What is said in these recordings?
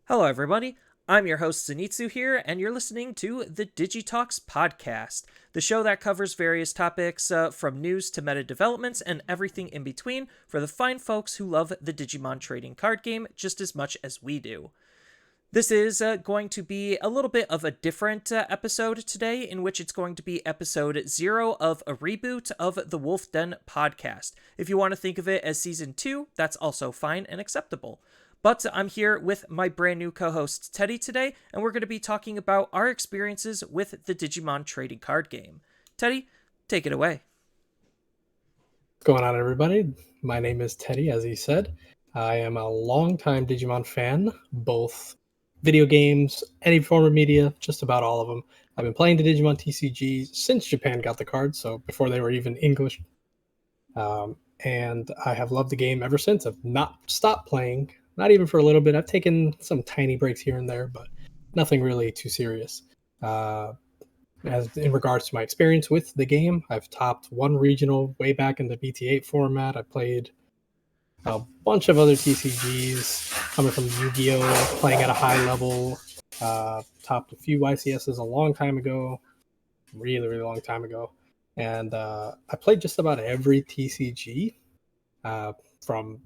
Hello, everybody. I'm your host, Zenitsu here, and you're listening to the Digi Talks podcast, the show that covers various topics from news to meta developments and everything in between for the fine folks who love the Digimon trading card game just as much as we do. This is going to be a little bit of a different episode today, in which it's going to be episode 0 of a reboot of the Wolf Den podcast. If you want to think of it as season 2, that's also fine and acceptable. But I'm here with my brand new co host Teddy today, and we're going to be talking about our experiences with the Digimon trading card game. Teddy, take it away. What's going on, everybody? My name is Teddy, as he said. I am a longtime Digimon fan, both video games, any form of media, just about all of them. I've been playing the Digimon TCG since Japan got the cards, so before they were even English. And I have loved the game ever since. I've not stopped playing, not even for a little bit. I've taken some tiny breaks here and there, but nothing really too serious. As in regards to my experience with the game, I've topped one regional way back in the BT8 format. I played a bunch of other TCGs coming from Yu-Gi-Oh, playing at a high level. Topped a few YCSs a long time ago, really long time ago, and I played just about every TCG, from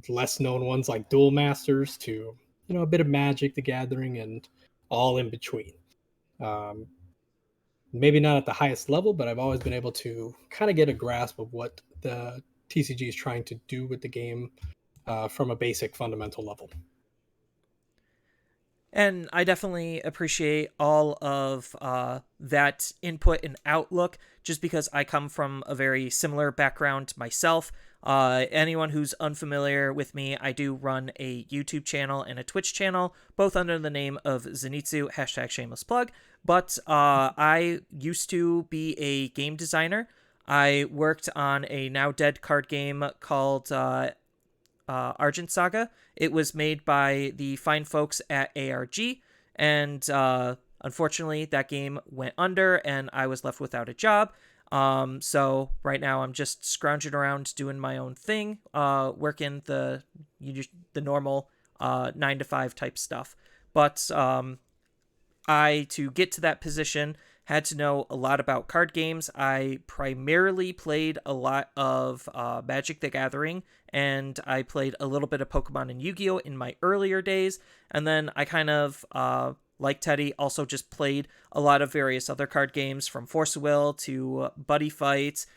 less known ones like Duel Masters to a bit of Magic the Gathering and all in between. Um, Maybe not at the highest level, but I've always been able to kind of get a grasp of what the TCG is trying to do with the game, from a basic fundamental level. And I definitely appreciate all of that input and outlook just because I come from a very similar background myself. Anyone who's unfamiliar with me, I do run a YouTube channel and a Twitch channel, both under the name of Zenitsu, hashtag shameless plug. But I used to be a game designer. I worked on a now dead card game called Argent Saga. It was made by the fine folks at ARG, and unfortunately, that game went under, and I was left without a job. So right now, I'm just scrounging around doing my own thing, working the normal 9 to 5 type stuff. But to get to that position, had to know a lot about card games. I primarily played a lot of Magic the Gathering, and I played a little bit of Pokemon and Yu-Gi-Oh! In my earlier days. And then I kind of, like Teddy, also just played a lot of various other card games, from Force of Will to Buddy Fights,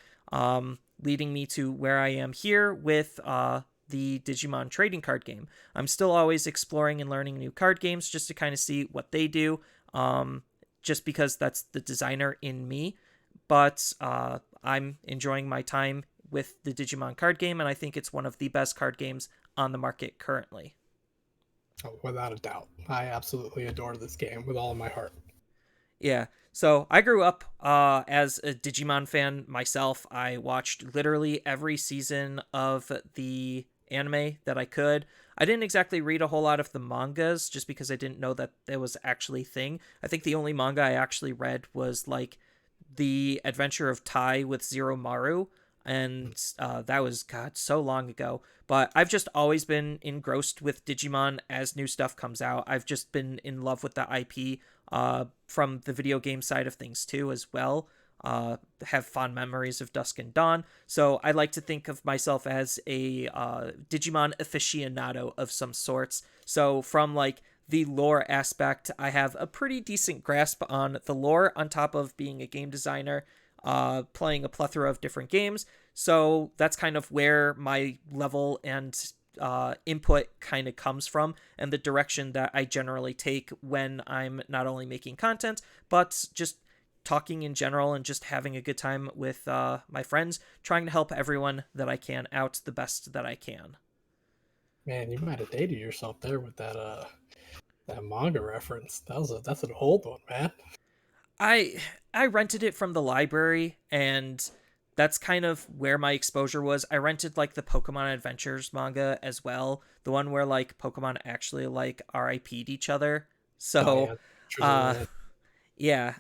leading me to where I am here with the Digimon trading card game. I'm still always exploring and learning new card games just to kind of see what they do. Just because that's the designer in me. But I'm enjoying my time with the Digimon card game, and I think it's one of the best card games on the market currently. Oh, without a doubt, I absolutely adore this game with all of my heart. Yeah. So I grew up as a Digimon fan myself. I watched literally every season of the anime that I could. I didn't exactly read a whole lot of the mangas just because I didn't know that there was actually a thing. I think the only manga I actually read was like The Adventure of Tai with Zero Maru, and that was, God, so long ago. But I've just always been engrossed with Digimon as new stuff comes out. I've just been in love with the IP from the video game side of things too, as well. Have fond memories of Dusk and Dawn, so I like to think of myself as a Digimon aficionado of some sorts. So from like the lore aspect, I have a pretty decent grasp on the lore on top of being a game designer, playing a plethora of different games. So that's kind of where my level and input kind of comes from, and the direction that I generally take when I'm not only making content, but just talking in general and just having a good time with my friends, trying to help everyone that I can out the best that I can. Man, you might have dated yourself there with that manga reference. That's an old one, man. I I rented it from the library, and that's kind of where my exposure was. I rented like the Pokemon Adventures manga as well, the one where like Pokemon actually like RIP'd each other. Oh So, yeah, uh True. yeah.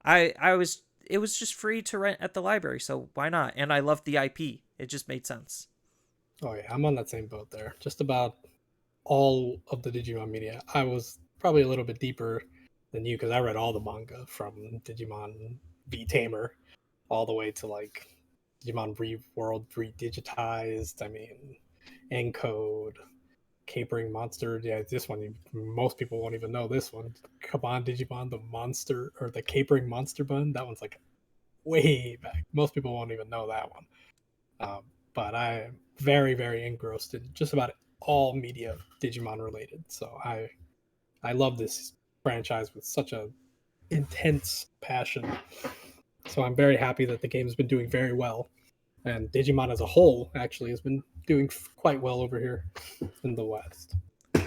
I was it was just free to rent at the library, so why not? And I loved the IP. It just made sense. Oh yeah, I'm on that same boat there. Just about all of the Digimon media. I was probably a little bit deeper than you because I read all the manga from Digimon V Tamer all the way to like Digimon World Redigitized. I mean, Encode, Capering Monster. Yeah, this one, most people won't even know this one. Come on, Digimon, the monster or the Capering Monster Bun. That one's like way back. Most people won't even know that one. Um, but I am very, very engrossed in just about all media Digimon related. So I love this franchise with such a intense passion. So I'm very happy that the game's been doing very well, and Digimon as a whole actually has been doing quite well over here in the West.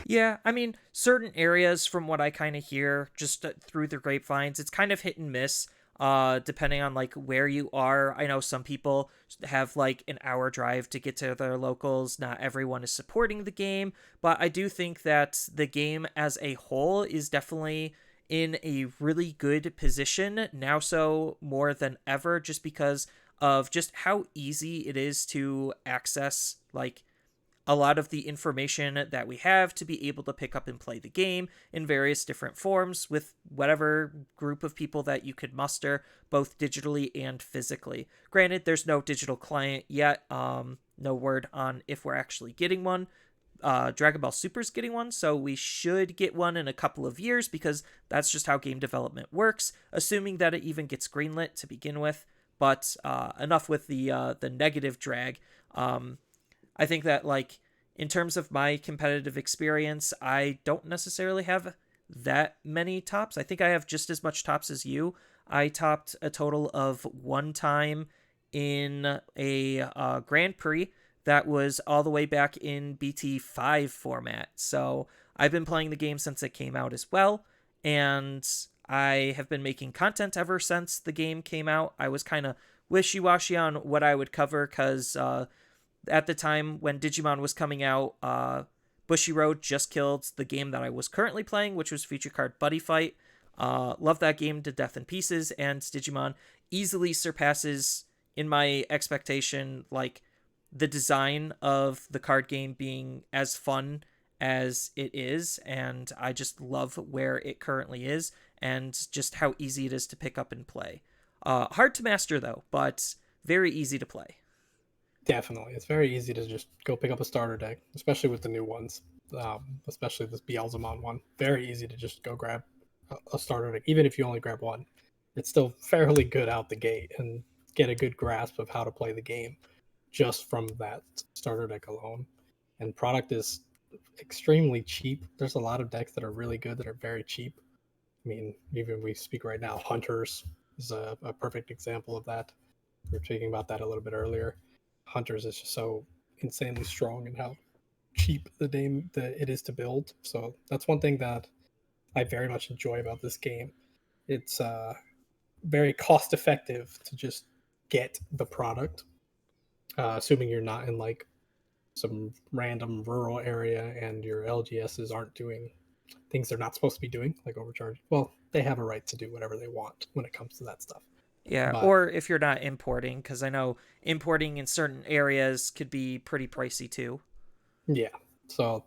Yeah, I mean, certain areas from what I kind of hear just through the grapevines, it's kind of hit and miss depending on like where you are. I know some people have like an hour drive to get to their locals. Not everyone is supporting the game, but I do think that the game as a whole is definitely in a really good position now, so more than ever, just because of just how easy it is to access like a lot of the information that we have to be able to pick up and play the game in various different forms with whatever group of people that you could muster, both digitally and physically. Granted, there's no digital client yet. No word on if we're actually getting one. Dragon Ball Super's getting one, so we should get one in a couple of years because that's just how game development works, assuming that it even gets greenlit to begin with. But enough with the negative drag. I think that like in terms of my competitive experience, I don't necessarily have that many tops. I think I have just as much tops as you. I topped a total of one time in a Grand Prix that was all the way back in BT5 format. So I've been playing the game since it came out as well, and I have been making content ever since the game came out. I was kind of wishy-washy on what I would cover because at the time when Digimon was coming out, Bushiroad just killed the game that I was currently playing, which was Future Card Buddy Fight. Love that game to death and pieces, and Digimon easily surpasses, in my expectation, like the design of the card game being as fun as it is, and I just love where it currently is and just how easy it is to pick up and play. Hard to master though, but very easy to play. Definitely, it's very easy to just go pick up a starter deck, especially with the new ones. Especially this Beelzemon one. Very easy to just go grab a starter deck, even if you only grab one. It's still fairly good out the gate and get a good grasp of how to play the game just from that starter deck alone. And product is extremely cheap. There's a lot of decks that are really good that are very cheap. I mean, even we speak right now, Hunters is a perfect example of that. We were speaking about that a little bit earlier. Hunters is just so insanely strong and how cheap the game that it is to build. So that's one thing that I very much enjoy about this game. It's very cost effective to just get the product, assuming you're not in like some random rural area and your LGSs aren't doing things they're not supposed to be doing, like overcharge. Well, they have a right to do whatever they want when it comes to that stuff. Yeah, But or if you're not importing, because I know importing in certain areas could be pretty pricey too. yeah, so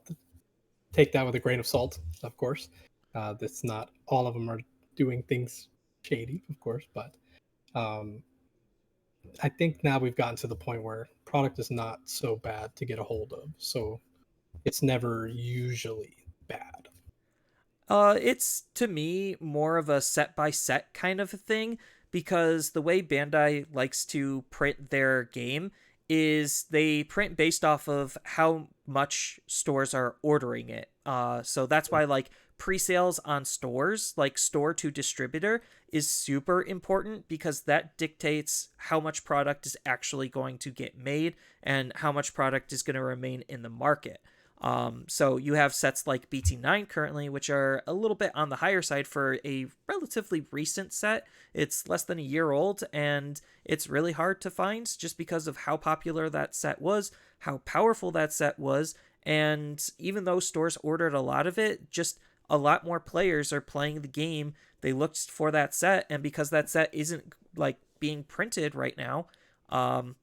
take that with a grain of salt, of course. That's not all of them are doing things shady, of course, but um, I think now we've gotten to the point where product is not so bad to get a hold of. So it's never usually bad. It's to me more of a set by set kind of a thing because the way Bandai likes to print their game is they print based off of how much stores are ordering it. So that's why like pre-sales on stores, like store to distributor, is super important because that dictates how much product is actually going to get made and how much product is going to remain in the market. So you have sets like BT9 currently, which are a little bit on the higher side for a relatively recent set. It's less than a year old, and it's really hard to find just because of how popular that set was, how powerful that set was, and even though stores ordered a lot of it, just a lot more players are playing the game. They looked for that set, and because that set isn't like being printed right now, um,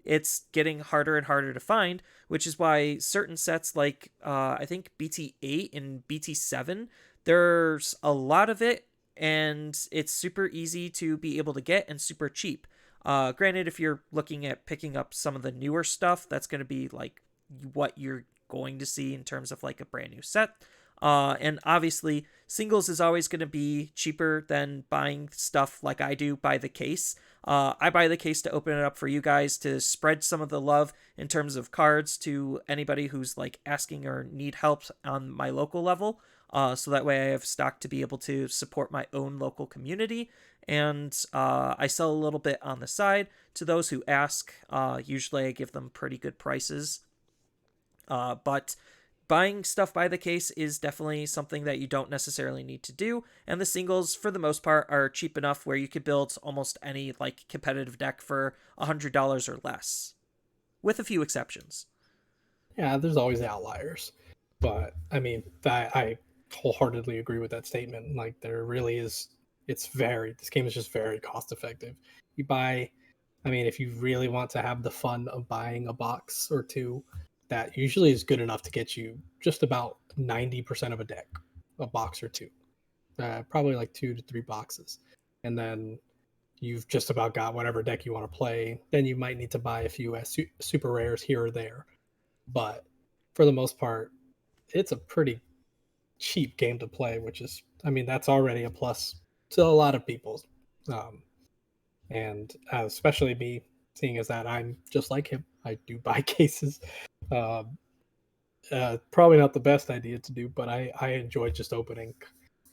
it's getting harder and harder to find, which is why certain sets like I think BT8 and BT7, there's a lot of it, and it's super easy to be able to get and super cheap. Granted, if you're looking at picking up some of the newer stuff, that's going to be like what you're going to see in terms of like a brand new set. And obviously, singles is always going to be cheaper than buying stuff like I do by the case. I buy the case to open it up for you guys to spread some of the love in terms of cards to anybody who's like asking or need help on my local level. So that way I have stock to be able to support my own local community. And I sell a little bit on the side to those who ask. Usually I give them pretty good prices. But buying stuff by the case is definitely something that you don't necessarily need to do, and the singles for the most part are cheap enough where you could build almost any like competitive deck for $100 or less, with a few exceptions. Yeah, there's always outliers, but I mean, I wholeheartedly agree with that statement. Like, there really is. It's very. This game is just very cost effective. You buy. I mean, if you really want to have the fun of buying a box or two, that usually is good enough to get you just about 90% of a deck, a box or two, probably like 2 to 3 boxes, and then you've just about got whatever deck you want to play. Then you might need to buy a few super rares here or there, but for the most part, it's a pretty cheap game to play, which is, I mean, that's already a plus to a lot of people. Um, and especially me, seeing as that I'm just like him, I do buy cases. Um, Probably not the best idea to do, but I enjoy just opening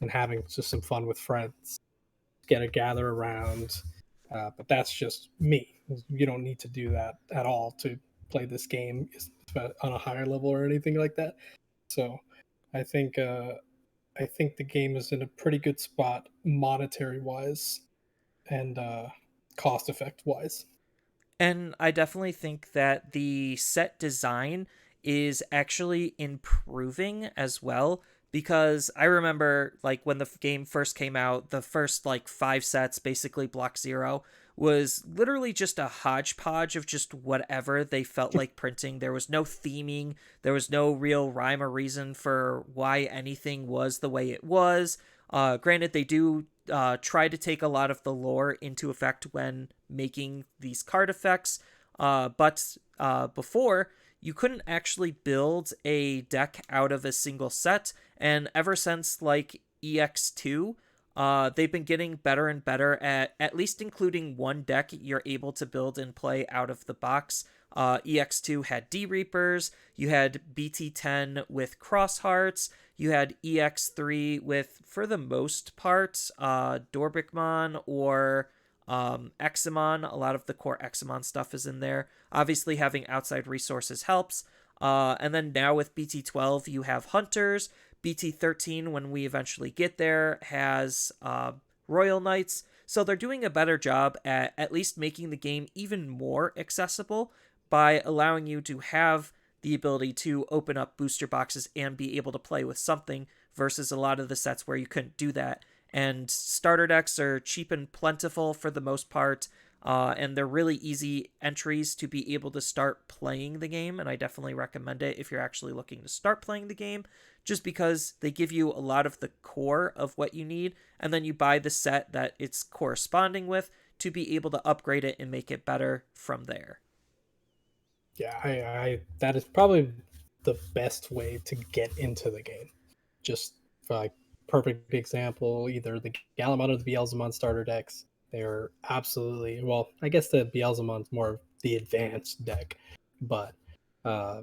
and having just some fun with friends, get a gather around. But that's just me. You don't need to do that at all to play this game on a higher level or anything like that. So I think I think the game is in a pretty good spot monetary wise and cost effect wise. And I definitely think that the set design is actually improving as well, because I remember like when the game first came out, the first like 5 sets, basically Block Zero, was literally just a hodgepodge of just whatever they felt like printing. There was no theming, there was no real rhyme or reason for why anything was the way it was. Granted, they do try to take a lot of the lore into effect when making these card effects, but before, you couldn't actually build a deck out of a single set, and ever since like EX2, they've been getting better and better at least including one deck you're able to build and play out of the box. EX2 had D Reapers, you had BT10 with Cross Hearts, you had EX3 with, for the most part, Dorbikmon or Examon. A lot of the core Examon stuff is in there. Obviously, having outside resources helps. And then now with BT12, you have Hunters. BT13, when we eventually get there, has Royal Knights. So they're doing a better job at least making the game even more accessible by allowing you to have the ability to open up booster boxes and be able to play with something, versus a lot of the sets where you couldn't do that. And starter decks are cheap and plentiful for the most part, and they're really easy entries to be able to start playing the game. And I definitely recommend it if you're actually looking to start playing the game, just because they give you a lot of the core of what you need, and then you buy the set that it's corresponding with to be able to upgrade it and make it better from there. Yeah, I that is probably the best way to get into the game. Just for like perfect example, either the Galamon or the Beelzemon starter decks. They're absolutely, well, I guess the Beelzemon's more of the advanced deck, but uh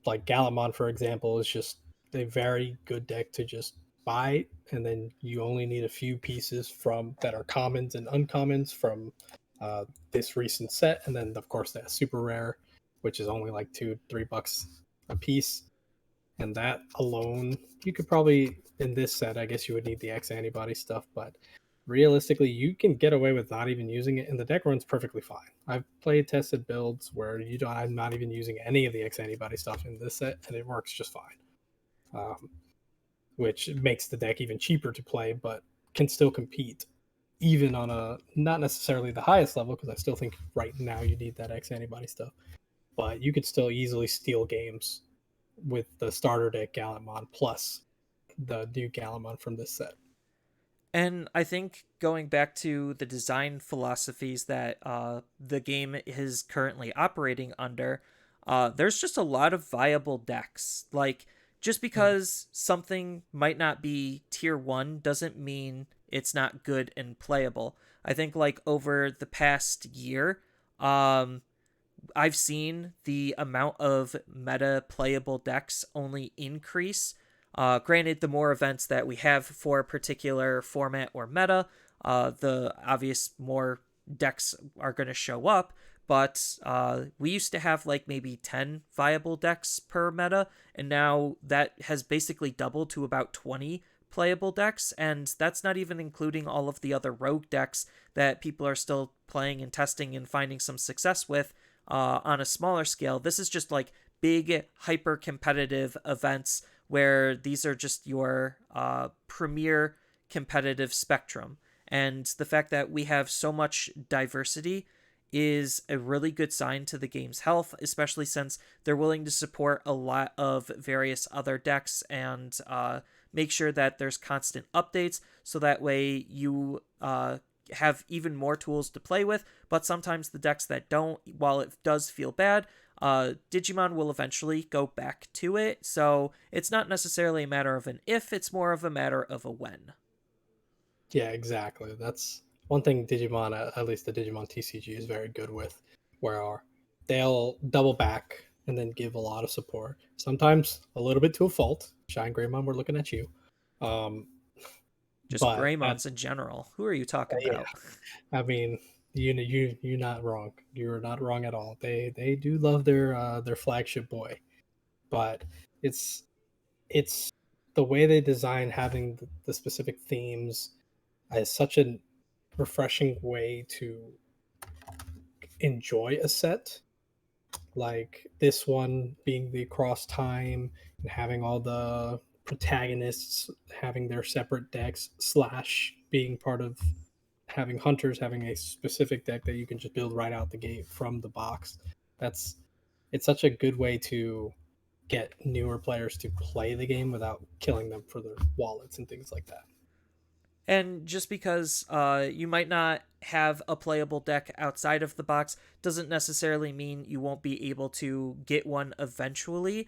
like Galamon, for example, is just a very good deck to just buy, and then you only need a few pieces from that are commons and uncommons from this recent set, and then of course that super rare, which is only like $2-3 a piece, and that alone you could probably in this set. I guess you would need the X antibody stuff, but realistically you can get away with not even using it, and the deck runs perfectly fine. I've played tested builds where you don't I'm not even using any of the X antibody stuff in this set, and it works just fine. Which makes the deck even cheaper to play, but can still compete. even on a not necessarily the highest level, because I still think right now you need that X antibody stuff, but you could still easily steal games with the starter deck Galamon plus the new Galamon from this set. And I think going back to the design philosophies that the game is currently operating under, there's just a lot of viable decks. Like, just Mm. because something might not be tier one doesn't mean it's not good and playable. I think, like, over the past year, um, I've seen the amount of meta playable decks only increase. Granted, the more events that we have for a particular format or meta, the obvious more decks are going to show up. But we used to have like maybe 10 viable decks per meta, and now that has basically doubled to about 20 playable decks, and that's not even including all of the other rogue decks that people are still playing and testing and finding some success with on a smaller scale. This is just like big, hyper competitive events where these are just your premier competitive spectrum. And the fact that we have so much diversity is a really good sign to the game's health, especially since they're willing to support a lot of various other decks and make sure that there's constant updates so that way you have even more tools to play with. But sometimes the decks that don't, while it does feel bad, Digimon will eventually go back to it. So it's not necessarily a matter of an if, it's more of a matter of a when. Yeah, exactly. That's one thing Digimon, at least the Digimon TCG, is very good with, where they'll double back and then give a lot of support. Sometimes a little bit to a fault. Shine Greymon, we're looking at you. Um, Just but Greymons in general. Who are you talking yeah, about? I mean, you're not wrong. You're not wrong at all. They do love their flagship boy, but it's it's the way they design having the specific themes is such a refreshing way to enjoy a set, like this one being the cross time and having all the protagonists having their separate decks slash being part of having hunters having a specific deck that you can just build right out the gate from the box. That's it's such a good way to get newer players to play the game without killing them for their wallets and things like that. And just because you might not have a playable deck outside of the box doesn't necessarily mean you won't be able to get one eventually.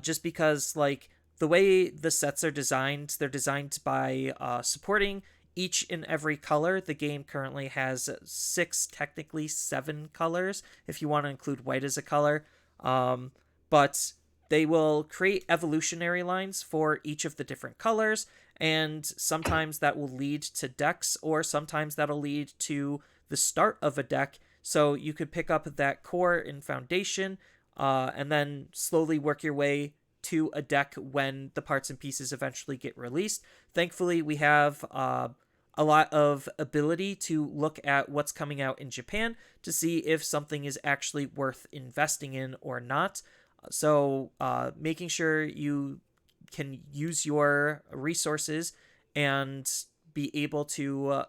Just because, like, the way the sets are designed, they're designed by supporting each and every color. The game currently has six, technically seven colors, if you want to include white as a color. But they will create evolutionary lines for each of the different colors, and sometimes that will lead to decks, or sometimes that'll lead to the start of a deck. So you could pick up that core and foundation, and then slowly work your way to a deck when the parts and pieces eventually get released. Thankfully, we have a lot of ability to look at what's coming out in Japan to see if something is actually worth investing in or not. So, making sure you can use your resources and be able to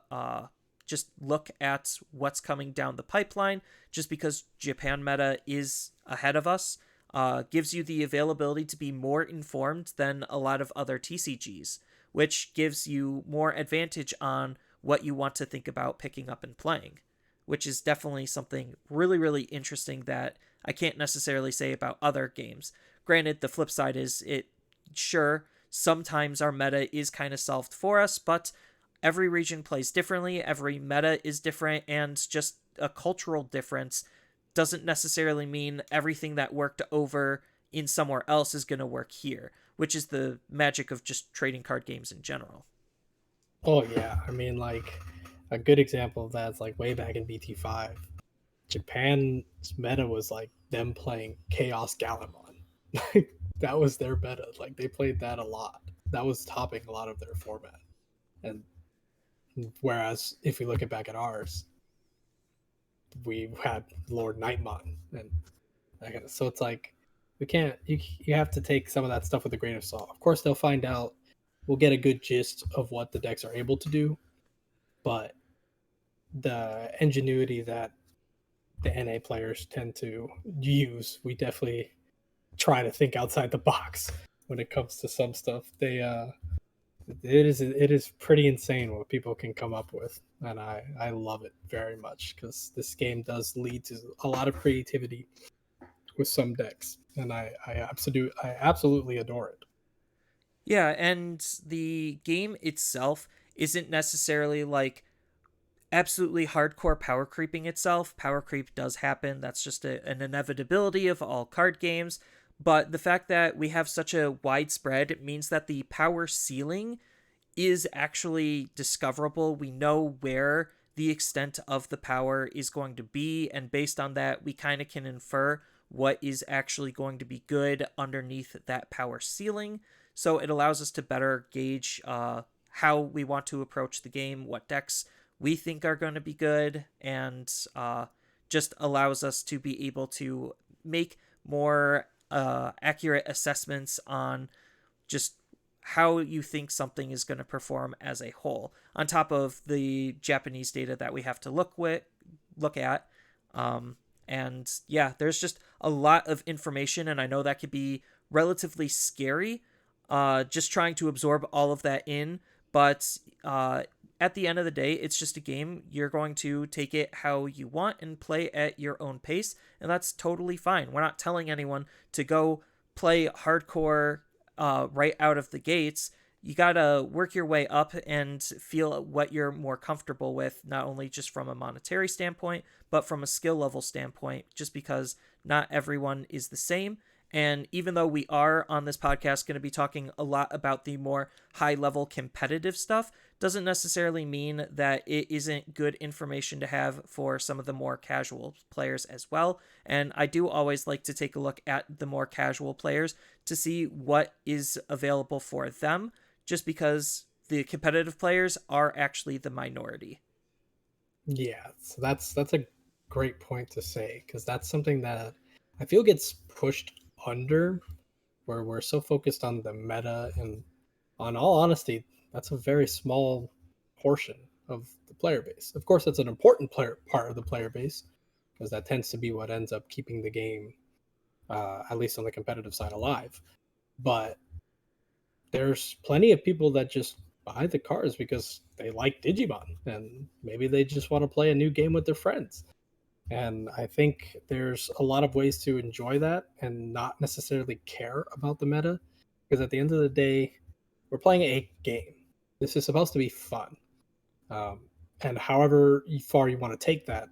just look at what's coming down the pipeline, just because Japan meta is ahead of us, gives you the availability to be more informed than a lot of other TCGs, which gives you more advantage on what you want to think about picking up and playing, which is definitely something really, really interesting that I can't necessarily say about other games. Granted, the flip side is it, sure, sometimes our meta is kind of solved for us, but every region plays differently, every meta is different, and just a cultural difference doesn't necessarily mean everything that worked over in somewhere else is going to work here, which is the magic of just trading card games in general. Oh yeah, I mean, like a good example of that is like way back in BT5. Japan's meta was like them playing Chaos Galamon. That was their meta. Like they played that a lot. That was topping a lot of their format. And whereas if we look at back at ours, we had Lord Nightmon, and so it's like we can't. You have to take some of that stuff with a grain of salt. Of course, they'll find out. We'll get a good gist of what the decks are able to do, but the ingenuity that the NA players tend to use. We definitely try to think outside the box when it comes to some stuff. It is pretty insane what people can come up with, and I love it very much because this game does lead to a lot of creativity with some decks, and I absolutely adore it. Yeah, and the game itself isn't necessarily like absolutely hardcore power creeping itself. Power creep does happen. That's just an inevitability of all card games. But the fact that we have such a widespread means that the power ceiling is actually discoverable. We know where the extent of the power is going to be, and based on that, we kind of can infer what is actually going to be good underneath that power ceiling. So it allows us to better gauge how we want to approach the game, what decks we think are going to be good, and just allows us to be able to make more accurate assessments on just how you think something is going to perform as a whole, on top of the Japanese data that we have to look at. And yeah, there's just a lot of information, and I know that could be relatively scary, just trying to absorb all of that in. But at the end of the day, it's just a game. You're going to take it how you want and play at your own pace, and that's totally fine. We're not telling anyone to go play hardcore right out of the gates. You gotta work your way up and feel what you're more comfortable with, not only just from a monetary standpoint, but from a skill level standpoint, just because not everyone is the same. And even though we are on this podcast going to be talking a lot about the more high level competitive stuff, doesn't necessarily mean that it isn't good information to have for some of the more casual players as well. And I do always like to take a look at the more casual players to see what is available for them, just because the competitive players are actually the minority. Yeah, so that's a great point to say because that's something that I feel gets pushed under where we're so focused on the meta, and on all honesty, that's a very small portion of the player base. Of course, that's an important player part of the player base because that tends to be what ends up keeping the game, at least on the competitive side, alive. But there's plenty of people that just buy the cards because they like Digimon and maybe they just want to play a new game with their friends. And I think there's a lot of ways to enjoy that and not necessarily care about the meta. Because at the end of the day, we're playing a game. This is supposed to be fun. Um, and however far you want to take that,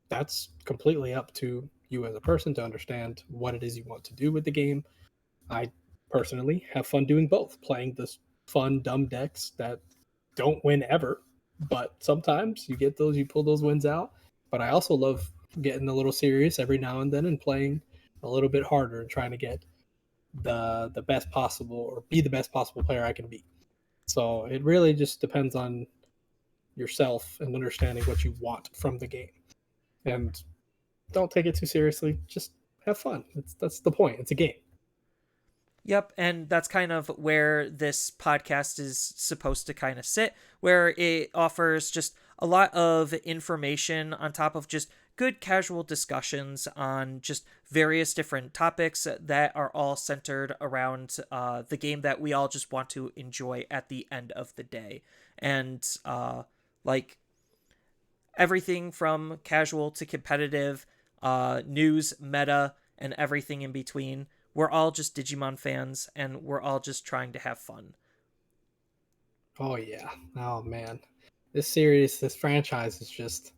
that's completely up to you as a person to understand what it is you want to do with the game. I personally have fun doing both, playing this fun, dumb decks that don't win ever, but sometimes you pull those wins out. But I also love getting a little serious every now and then and playing a little bit harder and trying to get the best possible or be the best possible player I can be. So it really just depends on yourself and understanding what you want from the game. And don't take it too seriously. Just have fun. That's the point. It's a game. Yep, and that's kind of where this podcast is supposed to kind of sit, where it offers just a lot of information on top of just good casual discussions on just various different topics that are all centered around the game that we all just want to enjoy at the end of the day. And like everything from casual to competitive, news, meta, and everything in between. We're all just Digimon fans, and we're all just trying to have fun. Oh yeah. Oh man. This franchise is just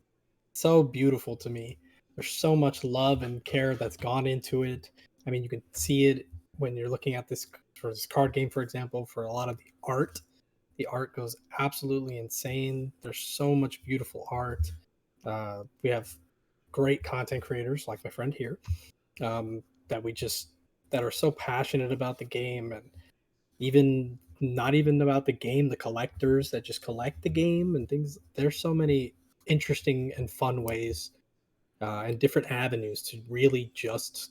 so beautiful to me. There's so much love and care that's gone into it. I mean, you can see it when you're looking at this for this card game, for example, for a lot of the art. The art goes absolutely insane. There's so much beautiful art. We have great content creators like my friend here, that we just that are so passionate about the game, and even not even about the game, the collectors that just collect the game and things. There's so many interesting and fun ways, and different avenues to really just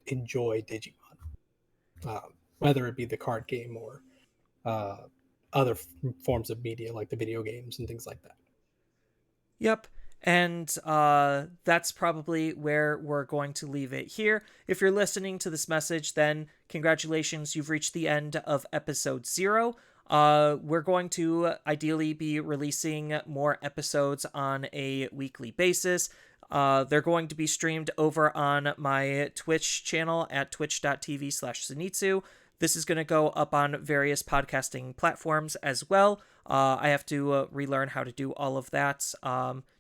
enjoy Digimon, whether it be the card game or other forms of media like the video games and things like that. Yep. And that's probably where we're going to leave it here. If you're listening to this message, then congratulations, you've reached the end of episode 0. We're going to ideally be releasing more episodes on a weekly basis. They're going to be streamed over on my Twitch channel at twitch.tv/Zenitsu. This is going to go up on various podcasting platforms as well. I have to relearn how to do all of that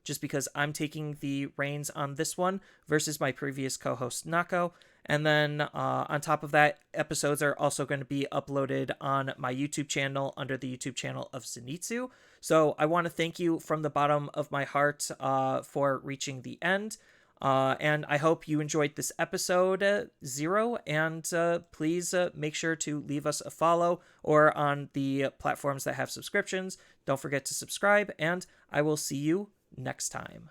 just because I'm taking the reins on this one versus my previous co-host Nako. And then on top of that, episodes are also going to be uploaded on my YouTube channel under the YouTube channel of Zenitsu. So I want to thank you from the bottom of my heart for reaching the end. And I hope you enjoyed this episode 0. And please make sure to leave us a follow or on the platforms that have subscriptions. Don't forget to subscribe, and I will see you next time.